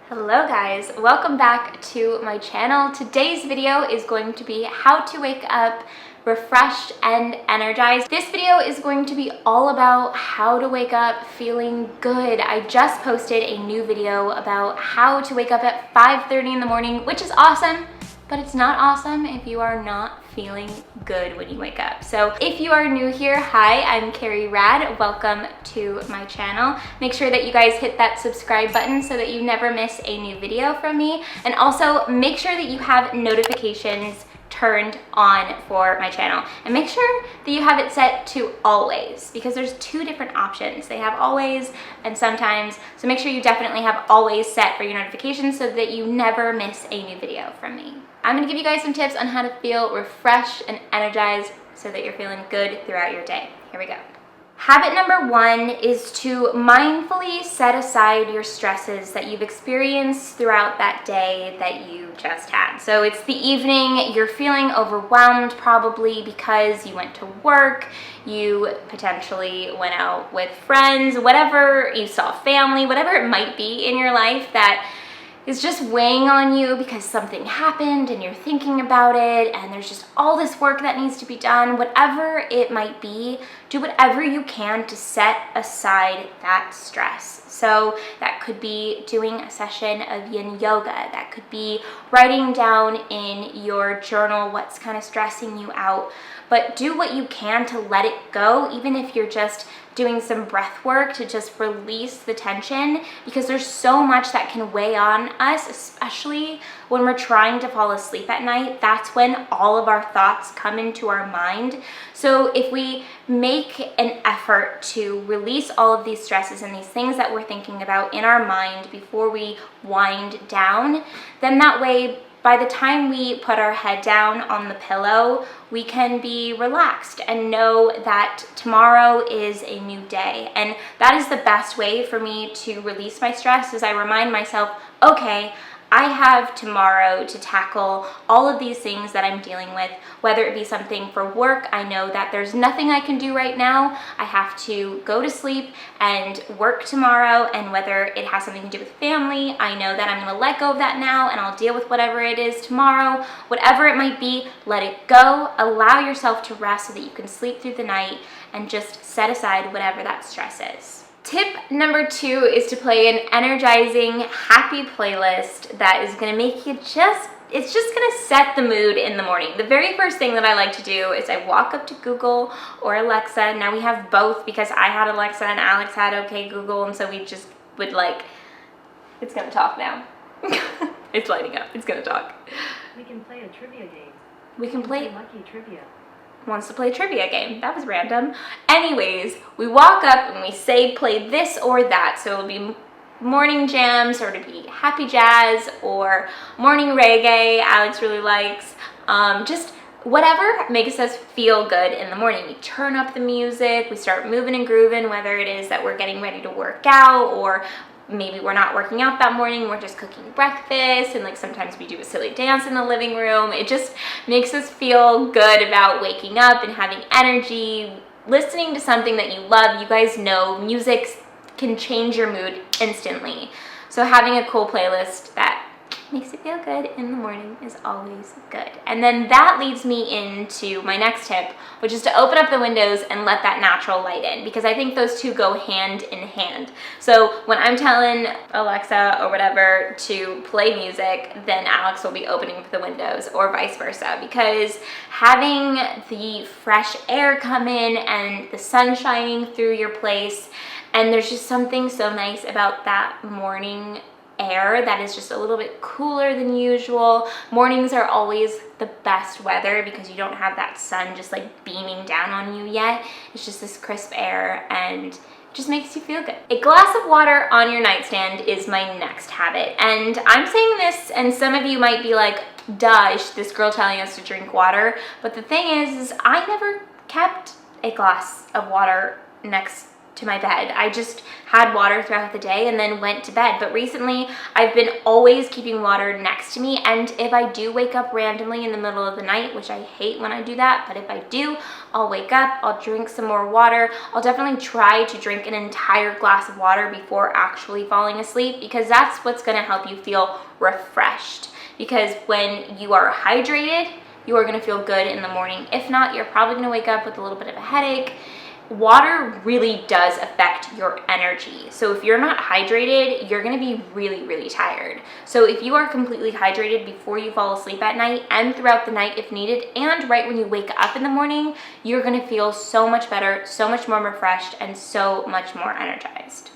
Hello guys, welcome back to my channel. Today's video is going to be how to wake up refreshed and energized. This video is going to be all about how to wake up feeling good. I just posted a new video about how to wake up at 5:30 in the morning, which is awesome, but it's not awesome if you are not feeling good when you wake up. So if you are new here, hi, I'm Carrie Rad. Welcome to my channel. Make sure that you guys hit that subscribe button so that you never miss a new video from me. And also make sure that you have notifications turned on for my channel, and make sure that you have it set to always, because there's two different options. They have always and sometimes, so make sure you definitely have always set for your notifications so that you never miss a new video from me. I'm gonna give you guys some tips on how to feel refreshed and energized so that you're feeling good throughout your day. Here we go. Habit number one is to mindfully set aside your stresses that you've experienced throughout that day that you just had. So it's the evening, you're feeling overwhelmed probably because you went to work, you potentially went out with friends, whatever, you saw family, whatever it might be in your life that is just weighing on you because something happened and you're thinking about it and there's just all this work that needs to be done. Whatever it might be, do whatever you can to set aside that stress. So that could be doing a session of yin yoga. That could be writing down in your journal what's kind of stressing you out. But do what you can to let it go, even if you're just doing some breath work to just release the tension, because there's so much that can weigh on us, especially when we're trying to fall asleep at night. That's when all of our thoughts come into our mind. So if we make an effort to release all of these stresses and these things that we're thinking about in our mind before we wind down, then that way, by the time we put our head down on the pillow, we can be relaxed and know that tomorrow is a new day. And that is the best way for me to release my stress, is I remind myself, okay, I have tomorrow to tackle all of these things that I'm dealing with, whether it be something for work. I know that there's nothing I can do right now. I have to go to sleep and work tomorrow, and whether it has something to do with family, I know that I'm gonna let go of that now and I'll deal with whatever it is tomorrow. Whatever it might be, let it go. Allow yourself to rest so that you can sleep through the night and just set aside whatever that stress is. Tip number two is to play an energizing, happy playlist that is gonna make you it's just gonna set the mood in the morning. The very first thing that I like to do is I walk up to Google or Alexa. Now we have both because I had Alexa and Alex had OK Google, and so we just would it's gonna talk now. It's lighting up, it's gonna talk. We can play a trivia game. We can play Lucky Trivia. Wants to play a trivia game. That was random. Anyways, we walk up and we say play this or that. So it'll be morning jams, or it'll be happy jazz, or morning reggae Alex really likes. Just whatever makes us feel good in the morning. We turn up the music, we start moving and grooving, whether it is that we're getting ready to work out, or maybe we're not working out that morning, we're just cooking breakfast, and sometimes we do a silly dance in the living room. It just makes us feel good about waking up and having energy, listening to something that you love. You guys know music can change your mood instantly. So having a cool playlist that makes you feel good in the morning is always good. And then that leads me into my next tip, which is to open up the windows and let that natural light in, because I think those two go hand in hand. So when I'm telling Alexa or whatever to play music, then Alex will be opening up the windows, or vice versa, because having the fresh air come in and the sun shining through your place, and there's just something so nice about that morning air that is just a little bit cooler than usual. Mornings are always the best weather because you don't have that sun just beaming down on you yet. It's just this crisp air and it just makes you feel good. A glass of water on your nightstand is my next habit. And I'm saying this, and some of you might be like, duh, is this girl telling us to drink water? But the thing is I never kept a glass of water next to my bed. I just had water throughout the day and then went to bed. But recently I've been always keeping water next to me, and if I do wake up randomly in the middle of the night, which I hate when I do that, but if I do, I'll wake up, I'll drink some more water. I'll definitely try to drink an entire glass of water before actually falling asleep, because that's what's gonna help you feel refreshed. Because when you are hydrated, you are gonna feel good in the morning. If not, you're probably gonna wake up with a little bit of a headache. Water really does affect your energy. So if you're not hydrated, you're gonna be really, really tired. So if you are completely hydrated before you fall asleep at night and throughout the night if needed, and right when you wake up in the morning, you're gonna feel so much better, so much more refreshed, and so much more energized.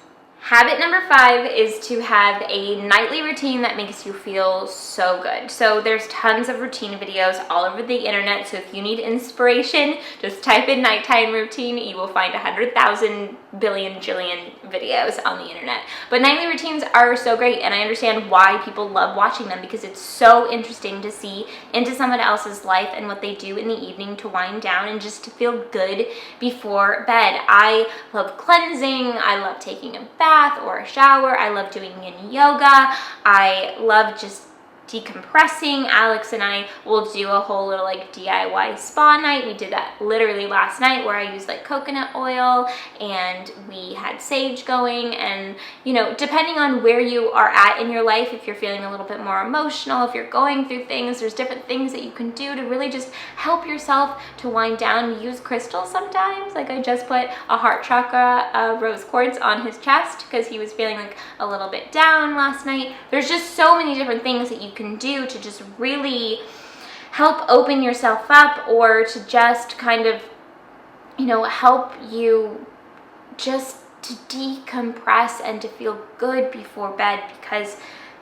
Habit number 5 is to have a nightly routine that makes you feel so good. So there's tons of routine videos all over the internet. So if you need inspiration, just type in nighttime routine. You will find 100,000 billion jillion videos on the internet. But nightly routines are so great, and I understand why people love watching them, because it's so interesting to see into someone else's life and what they do in the evening to wind down and just to feel good before bed. I love cleansing. I love taking a bath or a shower. I love doing yin yoga. I love just decompressing. Alex and I will do a whole little like DIY spa night. We did that literally last night, where I used like coconut oil and we had sage going. And you know, depending on where you are at in your life, if you're feeling a little bit more emotional, if you're going through things, there's different things that you can do to really just help yourself to wind down. Use crystals sometimes. Like I just put a heart chakra rose quartz on his chest because he was feeling like a little bit down last night. There's just so many different things that you can do to just really help open yourself up, or to just kind of, you know, help you just to decompress and to feel good before bed, because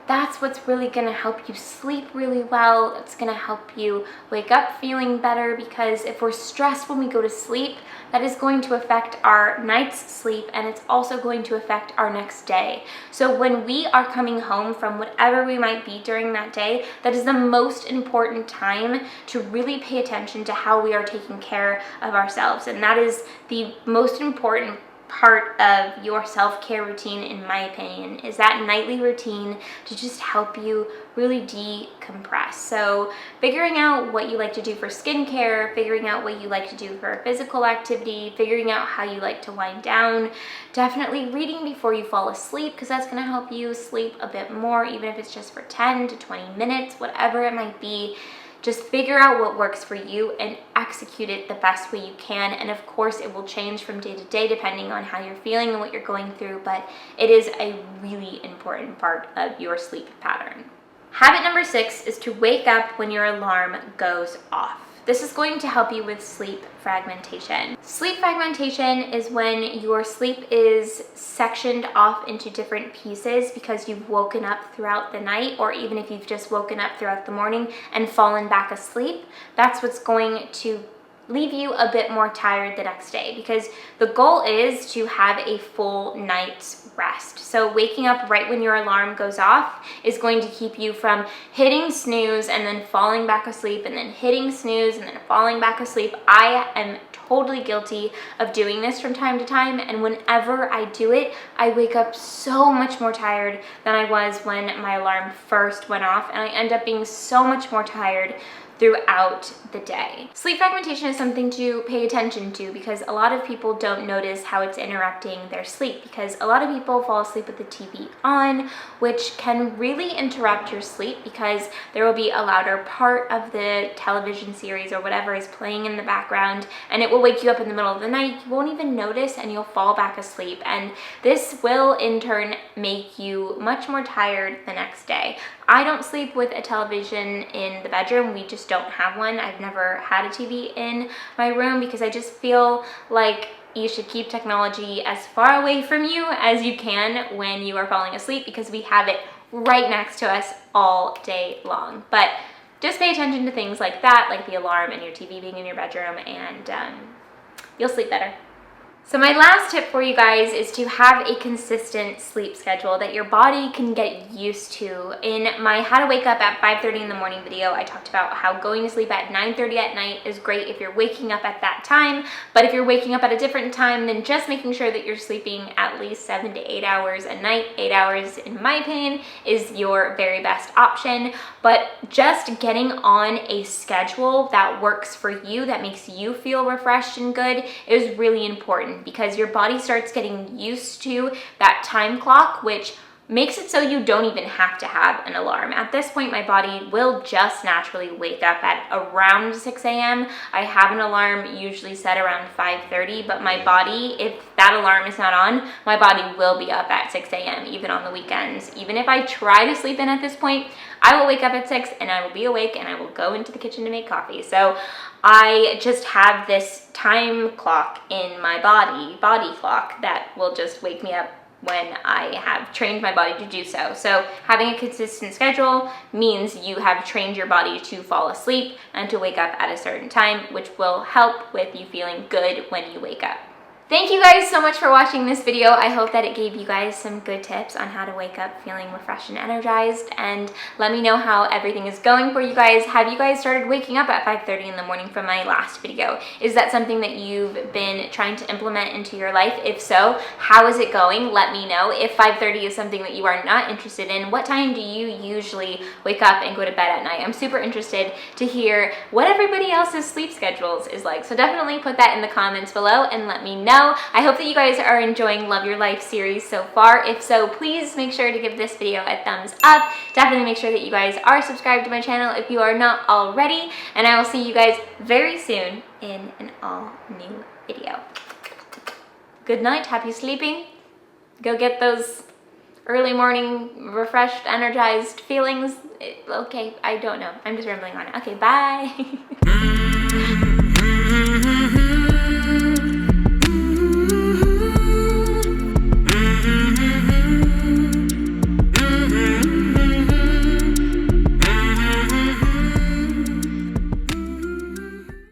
that's what's really going to help you sleep really well. It's going to help you wake up feeling better, because if we're stressed when we go to sleep, that is going to affect our night's sleep, and it's also going to affect our next day. So when we are coming home from whatever we might be during that day, that is the most important time to really pay attention to how we are taking care of ourselves. And that is the most important part of your self-care routine, in my opinion, is that nightly routine to just help you really decompress. So figuring out what you like to do for skincare, figuring out what you like to do for physical activity, figuring out how you like to wind down, definitely reading before you fall asleep, because that's going to help you sleep a bit more, even if it's just for 10 to 20 minutes, whatever it might be. Just figure out what works for you and execute it the best way you can. And of course, it will change from day to day depending on how you're feeling and what you're going through, but it is a really important part of your sleep pattern. Habit number 6 is to wake up when your alarm goes off. This is going to help you with sleep fragmentation. Sleep fragmentation is when your sleep is sectioned off into different pieces because you've woken up throughout the night, or even if you've just woken up throughout the morning and fallen back asleep. That's what's going to leave you a bit more tired the next day, because the goal is to have a full night's rest. So waking up right when your alarm goes off is going to keep you from hitting snooze and then falling back asleep, and then hitting snooze and then falling back asleep. I am totally guilty of doing this from time to time, and whenever I do it, I wake up so much more tired than I was when my alarm first went off, and I end up being so much more tired throughout the day. Sleep fragmentation is something to pay attention to, because a lot of people don't notice how it's interrupting their sleep, because a lot of people fall asleep with the TV on, which can really interrupt your sleep, because there will be a louder part of the television series or whatever is playing in the background, and it will wake you up in the middle of the night. You won't even notice, and you'll fall back asleep, and this will in turn make you much more tired the next day. I don't sleep with a television in the bedroom. We just don't have one. I've never had a TV in my room, because I just feel like you should keep technology as far away from you as you can when you are falling asleep, because we have it right next to us all day long. But just pay attention to things like that, like the alarm and your TV being in your bedroom, and you'll sleep better. So my last tip for you guys is to have a consistent sleep schedule that your body can get used to. In my How to Wake Up at 5:30 in the morning video, I talked about how going to sleep at 9:30 at night is great if you're waking up at that time, but if you're waking up at a different time, then just making sure that you're sleeping at least 7 to 8 hours a night. 8 hours, in my opinion, is your very best option, but just getting on a schedule that works for you, that makes you feel refreshed and good, is really important, because your body starts getting used to that time clock, which makes it so you don't even have to have an alarm. At this point, my body will just naturally wake up at around 6 a.m. I have an alarm usually set around 5:30, but my body, if that alarm is not on, my body will be up at 6 a.m. even on the weekends. Even if I try to sleep in at this point, I will wake up at 6 and I will be awake and I will go into the kitchen to make coffee. So I just have this time clock in my body clock, that will just wake me up when I have trained my body to do so. So having a consistent schedule means you have trained your body to fall asleep and to wake up at a certain time, which will help with you feeling good when you wake up. Thank you guys so much for watching this video. I hope that it gave you guys some good tips on how to wake up feeling refreshed and energized, and let me know how everything is going for you guys. Have you guys started waking up at 5:30 in the morning from my last video? Is that something that you've been trying to implement into your life? If so, how is it going? Let me know. If 5:30 is something that you are not interested in, what time do you usually wake up and go to bed at night? I'm super interested to hear what everybody else's sleep schedules is like. So definitely put that in the comments below and let me know. I hope that you guys are enjoying Love Your Life series so far. If so, please make sure to give this video a thumbs up. Definitely make sure that you guys are subscribed to my channel if you are not already. And I will see you guys very soon in an all new video. Good night, happy sleeping. Go get those early morning refreshed, energized feelings. Okay, I don't know. I'm just rambling on. Okay, bye.